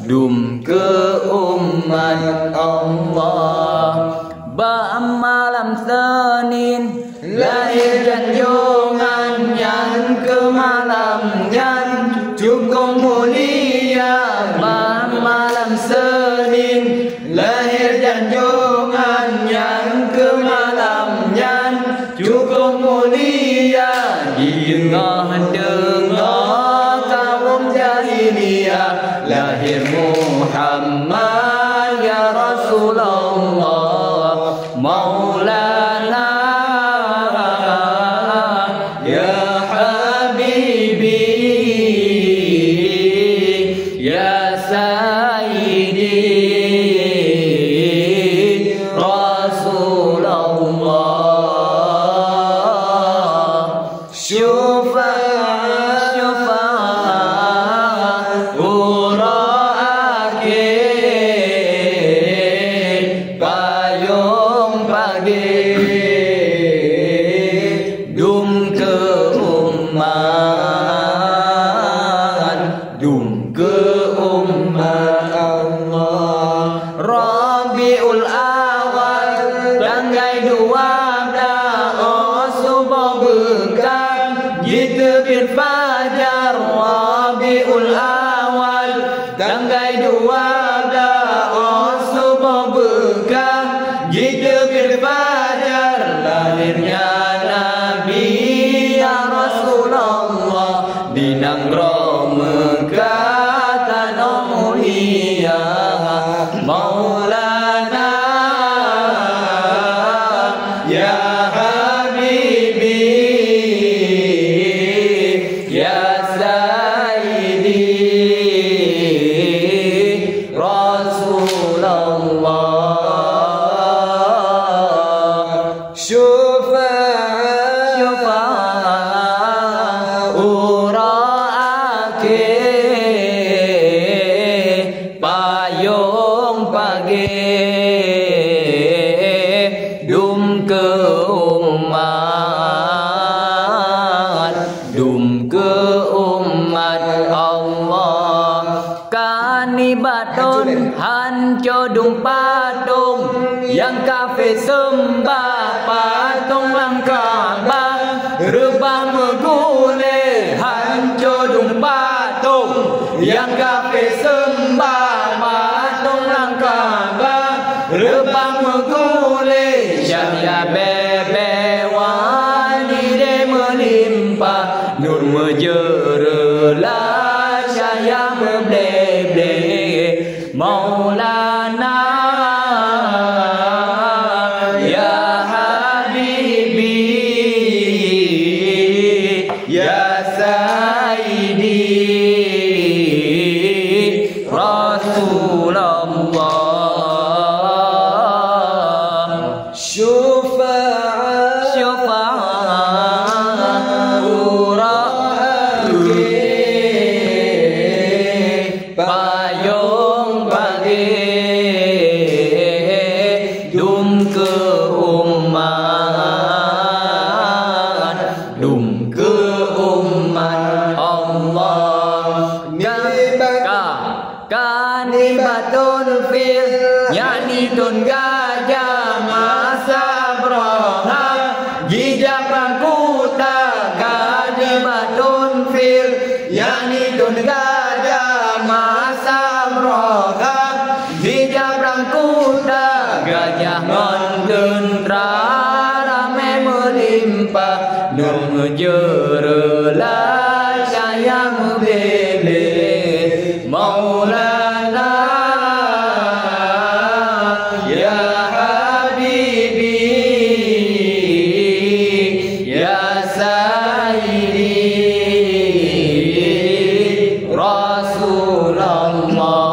Dum ke umat Allah. Malam Senin lahir dan jungannya ke malamnya cukup mulia. Malam Senin lahir dan jungannya ke malamnya cukup mulia. Dengar kaum jahiliyah lahir Muhammad ya Rasulullah Maulana ya Habibi ya Sayyidi Rasulullah Dum ke umat Allah. Rabiul Awal tanggal 12 subuh berkah diterbit fajar. Rabiul Awal tanggal 12 subuh berkah diterbit fajar. Lahirnya Nabi ya Rasulullah di Nanggro Mekah tanah mulia. Maulana ya Habibi ya Sayyidi Rasulullah. Payung pagi dum ke umat Allah. Kanibatun hanco dum patung yang kafe sembah patung langkabah rebah megule hanco dum patung yang kafe sembah patung langkabah rebah megule syahya bebe wani de melimpah nur mejerelah syahya meblebe. Maulana ya Habibi ya Sayyidi Rasulullah. Payung pagi dum ke umat Allah. Kanibatun fil yakni tun gajah masa broha jijak rangkuta. Kanibatun fil yakni tun gajah masa broha jijak rangkuta. Gajah ngontun rame melimpah nur mejerelah sayang bebe. Maulana ya Habibi ya Sayyidi Rasulullah.